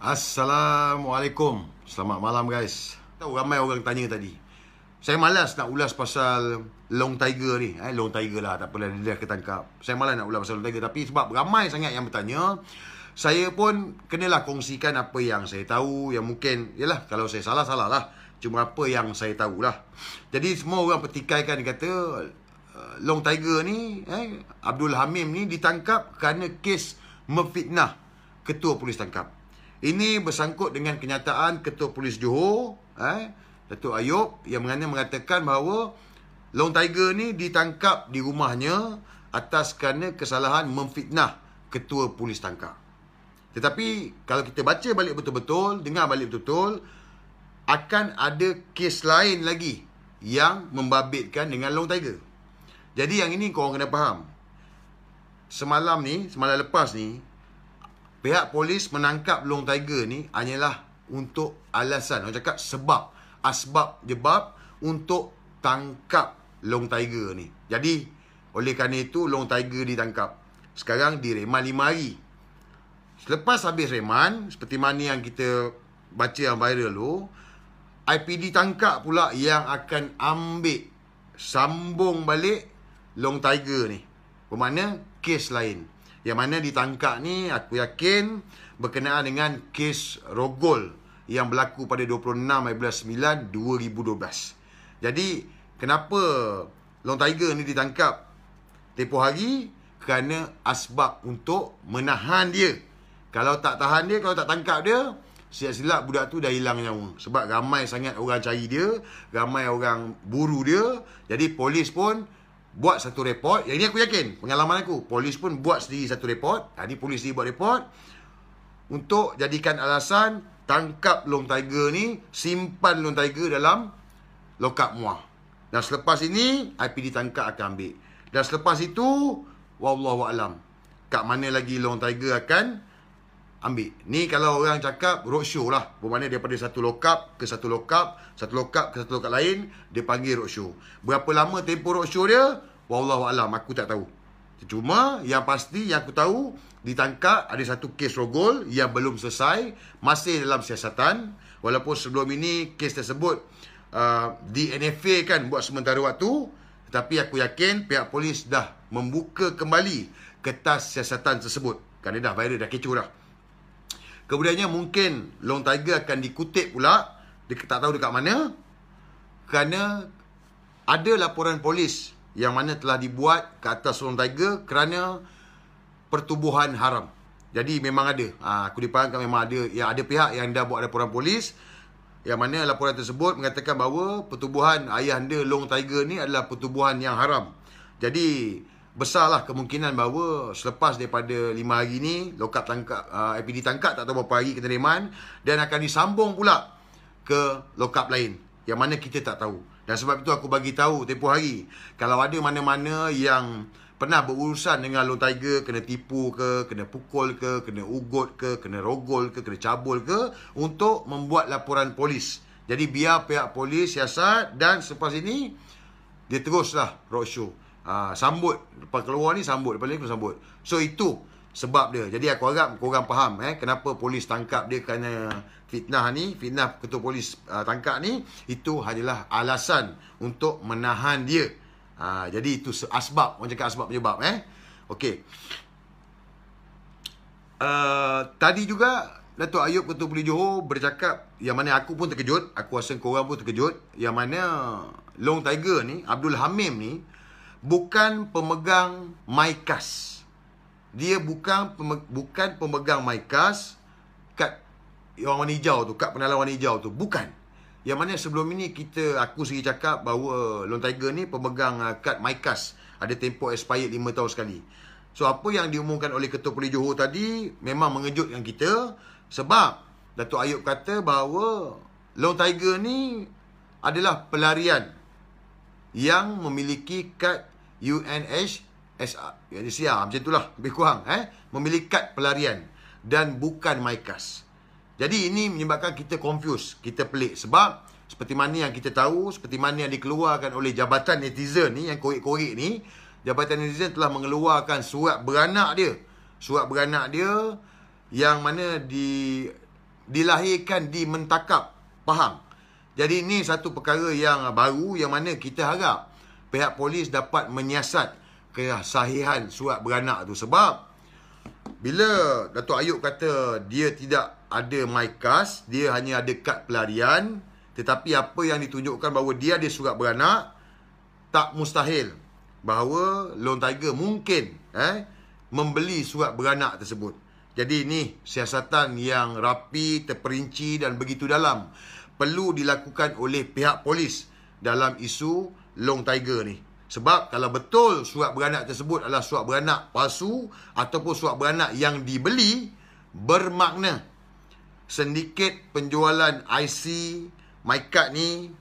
Assalamualaikum. Selamat malam guys. Tahu ramai orang tanya tadi. Saya malas nak ulas pasal Long Tiger ni. Long Tiger lah, tak apalah, dia dah ketangkap. Saya malas nak ulas pasal Long Tiger, tapi sebab ramai sangat yang bertanya, saya pun kenalah kongsikan apa yang saya tahu, yang mungkin, yalah, kalau saya salah, salah lah. Cuma apa yang saya tahulah. Jadi semua orang pertikaikan, dia kata Long Tiger ni, Abdul Hamim ni ditangkap kerana kes memfitnah Ketua Polis Tangkap. Ini bersangkut dengan kenyataan Ketua Polis Johor, Datuk Ayub, yang mengatakan bahawa Long Tiger ni ditangkap di rumahnya atas kerana kesalahan memfitnah Ketua Polis Tangkap. Tetapi kalau kita baca balik betul-betul, dengar balik betul-betul, akan ada kes lain lagi yang membabitkan dengan Long Tiger. Jadi yang ini korang kena faham. Semalam lepas ni, pihak polis menangkap Long Tiger ni hanyalah untuk alasan, orang cakap asbab jebab untuk tangkap Long Tiger ni. Jadi oleh kerana itu Long Tiger ditangkap. Sekarang direman 5 hari. Selepas habis reman, seperti mana yang kita baca yang viral tu, IPD tangkap pula yang akan ambil sambung balik Long Tiger ni. Bermakna kes lain. Yang mana ditangkap ni aku yakin berkenaan dengan kes rogol yang berlaku pada 26/9/2012. Jadi kenapa Long Tiger ni ditangkap tempoh hari? Kerana asbab untuk menahan dia. Kalau tak tahan dia, kalau tak tangkap dia, silap-silap budak tu dah hilang nyawa. Sebab ramai sangat orang cari dia, ramai orang buru dia. Jadi polis pun buat satu report. Yang ini aku yakin, pengalaman aku, polis pun buat sendiri satu report. Tadi polis sendiri buat report untuk jadikan alasan tangkap Long Tiger ni, simpan Long Tiger dalam lokap Muar. Dan selepas ini IPD tangkap akan ambil. Dan selepas itu wallahualam kat mana lagi Long Tiger akan ambil. Ni kalau orang cakap roadshow lah. Bermakna daripada satu lokap ke satu lokap, satu lokap ke satu lokap lain, dia panggil roadshow. Berapa lama tempoh roadshow dia? Wallahualam, aku tak tahu. Cuma yang pasti yang aku tahu, ditangkap ada satu kes rogol yang belum selesai, masih dalam siasatan. Walaupun sebelum ini kes tersebut di-NFA kan buat sementara waktu, tetapi aku yakin pihak polis dah membuka kembali kertas siasatan tersebut. Kerana dah viral, dah kecoh dah. Kemudiannya mungkin Long Tiger akan dikutip pula, dia tak tahu dekat mana, kerana ada laporan polis yang mana telah dibuat ke atas Long Tiger kerana pertubuhan haram. Jadi memang ada, aku dipahamkan memang ada, yang ada pihak yang dah buat laporan polis, yang mana laporan tersebut mengatakan bahawa pertubuhan ayahanda Long Tiger ni adalah pertubuhan yang haram. Jadi besarlah kemungkinan bahawa selepas daripada 5 hari ni lokap tangkap, IPD tangkap tak tahu berapa hari kena reman, dan akan disambung pula ke lokap lain yang mana kita tak tahu. Dan sebab itu aku bagi tahu tempoh hari, kalau ada mana-mana yang pernah berurusan dengan Long Tiger, kena tipu ke, kena pukul ke, kena ugut ke, kena rogol ke, kena cabul ke, untuk membuat laporan polis. Jadi biar pihak polis siasat, dan selepas ini dia teruslah roadshow. Sambut, lepas keluar ni sambut, lepas ni kena sambut. So itu sebab dia. Jadi aku harap korang faham kenapa polis tangkap dia kerana fitnah ni, fitnah Ketua Polis tangkap ni, itu adalah alasan untuk menahan dia. Jadi itu asbab, orang cakap asbab penyebab. Okey. Tadi juga Datuk Ayub Ketua Polis Johor bercakap, yang mana aku pun terkejut, aku rasa korang pun terkejut, yang mana Long Tiger ni, Abdul Hamim ni, bukan pemegang MyKas. Dia bukan pemegang MyKas kat yang warna hijau tu, kat penalan warna hijau tu. Bukan. Yang mana sebelum ini aku sendiri cakap bahawa Long Tiger ni pemegang kad MyKas. Ada tempoh expired 5 tahun sekali. So apa yang diumumkan oleh Ketua Polis Johor tadi memang mengejutkan kita. Sebab Datuk Ayub kata bahawa Long Tiger ni adalah pelarian yang memiliki kad UNHCR, macam itulah lebih kurang, memiliki kad pelarian dan bukan MyKas. Jadi ini menyebabkan kita confuse, kita pelik. Sebab seperti mana yang kita tahu, seperti mana yang dikeluarkan oleh Jabatan Netizen ni, yang korek-korek ni, Jabatan Netizen telah mengeluarkan surat beranak dia. Surat beranak dia yang mana dilahirkan di Mentakap Pahang. Jadi ini satu perkara yang baru yang mana kita harap pihak polis dapat menyiasat kesahihan surat beranak tu. Sebab bila Datuk Ayub kata dia tidak ada MyKas, dia hanya ada kad pelarian, tetapi apa yang ditunjukkan bahawa dia ada surat beranak, tak mustahil bahawa Lone Tiger mungkin membeli surat beranak tersebut. Jadi ini siasatan yang rapi, terperinci dan begitu dalam perlu dilakukan oleh pihak polis dalam isu Lone Tiger ni. Sebab kalau betul surat beranak tersebut adalah surat beranak palsu ataupun surat beranak yang dibeli, bermakna sindiket penjualan IC, MyKad ni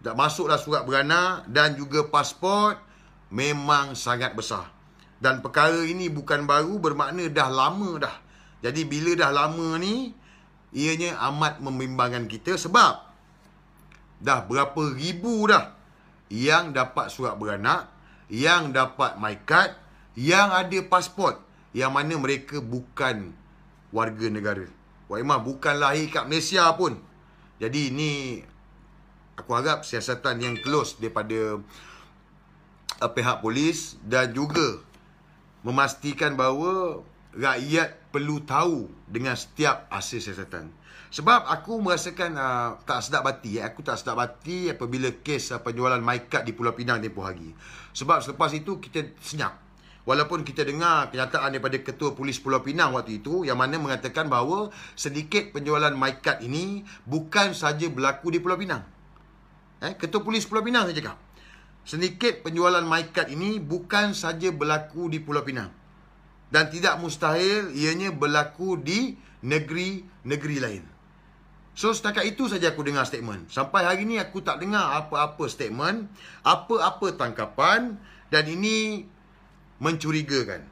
tak masuklah surat beranak dan juga pasport memang sangat besar. Dan perkara ini bukan baru, bermakna dah lama dah. Jadi bila dah lama ni, ianya amat membimbangkan kita sebab dah berapa ribu dah yang dapat surat beranak, yang dapat MyKad, yang ada pasport, yang mana mereka bukan warga negara. Wak Imah bukan lahir kat Malaysia pun. Jadi ini aku harap siasatan yang close daripada pihak polis dan juga memastikan bahawa rakyat perlu tahu dengan setiap hasil siasatan. Sebab aku merasakan tak sedap hati. Aku tak sedap hati apabila kes penjualan MyKad di Pulau Pinang tempoh hari. Sebab selepas itu kita senyap. Walaupun kita dengar kenyataan daripada Ketua Polis Pulau Pinang waktu itu yang mana mengatakan bahawa sedikit penjualan MyKad ini bukan saja berlaku di Pulau Pinang. Ketua Polis Pulau Pinang saya cakap. Sedikit penjualan MyKad ini bukan saja berlaku di Pulau Pinang. Dan tidak mustahil ianya berlaku di negeri-negeri lain. So setakat itu saja aku dengar statement. Sampai hari ni aku tak dengar apa-apa statement, apa-apa tangkapan, dan ini mencurigakan.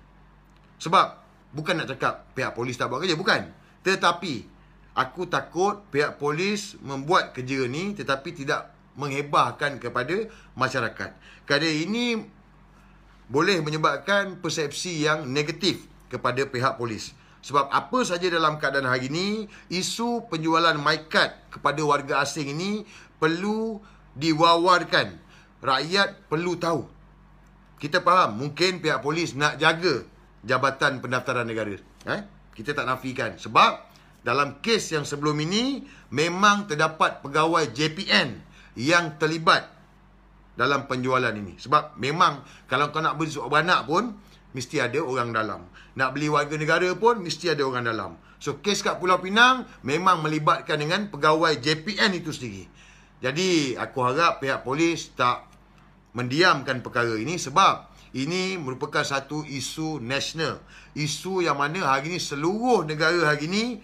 Sebab bukan nak cakap pihak polis tak buat kerja, bukan. Tetapi aku takut pihak polis membuat kerja ni tetapi tidak menghebahkan kepada masyarakat. Kerana ini boleh menyebabkan persepsi yang negatif kepada pihak polis. Sebab apa saja dalam keadaan hari ini, isu penjualan MyKad kepada warga asing ini perlu diwawarkan. Rakyat perlu tahu. Kita faham, mungkin pihak polis nak jaga Jabatan Pendaftaran Negara. Kita tak nafikan. Sebab dalam kes yang sebelum ini, memang terdapat pegawai JPN yang terlibat dalam penjualan ini. Sebab memang kalau kau nak beli surat beranak pun, mesti ada orang dalam. Nak beli warga negara pun, mesti ada orang dalam. So, kes kat Pulau Pinang memang melibatkan dengan pegawai JPN itu sendiri. Jadi, aku harap pihak polis tak mendiamkan perkara ini sebab ini merupakan satu isu nasional. Isu yang mana hari ini seluruh negara hari ini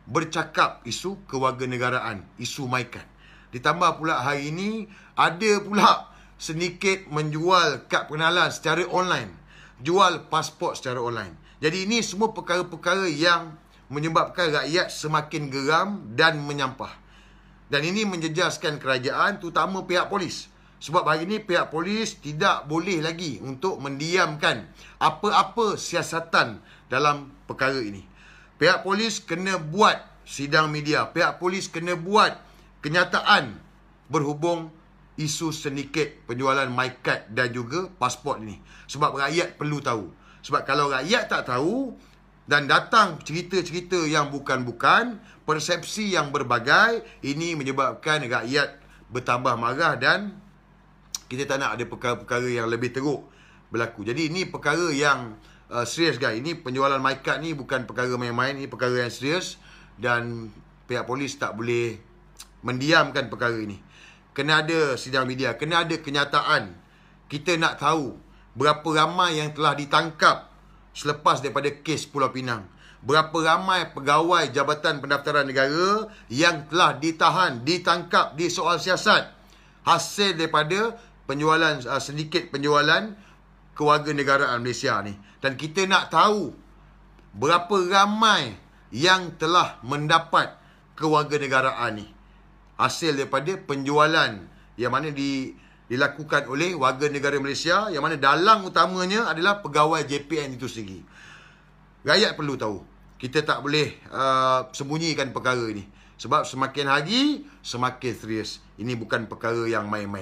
bercakap isu kewarganegaraan, isu MyKad. Ditambah pula hari ini ada pula sedikit menjual kad pengenalan secara online, jual pasport secara online. Jadi ini semua perkara-perkara yang menyebabkan rakyat semakin geram dan menyampah. Dan ini menjejaskan kerajaan, terutama pihak polis. Sebab hari ini pihak polis tidak boleh lagi untuk mendiamkan apa-apa siasatan dalam perkara ini. Pihak polis kena buat sidang media. Pihak polis kena buat kenyataan berhubung isu sedikit penjualan MyKad dan juga pasport ini. Sebab rakyat perlu tahu. Sebab kalau rakyat tak tahu dan datang cerita-cerita yang bukan-bukan, persepsi yang berbagai, ini menyebabkan rakyat bertambah marah dan kita tak nak ada perkara-perkara yang lebih teruk berlaku. Jadi ini perkara yang serius guys. Ini penjualan MyKad ni bukan perkara main-main, ini perkara yang serius dan pihak polis tak boleh mendiamkan perkara ini. Kena ada sidang media, kena ada kenyataan. Kita nak tahu berapa ramai yang telah ditangkap selepas daripada kes Pulau Pinang. Berapa ramai pegawai Jabatan Pendaftaran Negara yang telah ditahan, ditangkap di soal siasat hasil daripada penjualan sedikit penjualan kewarganegaraan Malaysia ni. Dan kita nak tahu berapa ramai yang telah mendapat kewarganegaraan ni hasil daripada penjualan yang mana dilakukan oleh warga negara Malaysia, yang mana dalang utamanya adalah pegawai JPN itu sendiri. Rakyat perlu tahu. kita tak boleh sembunyikan perkara ni. Sebab semakin hari, semakin serius. Ini bukan perkara yang main-main.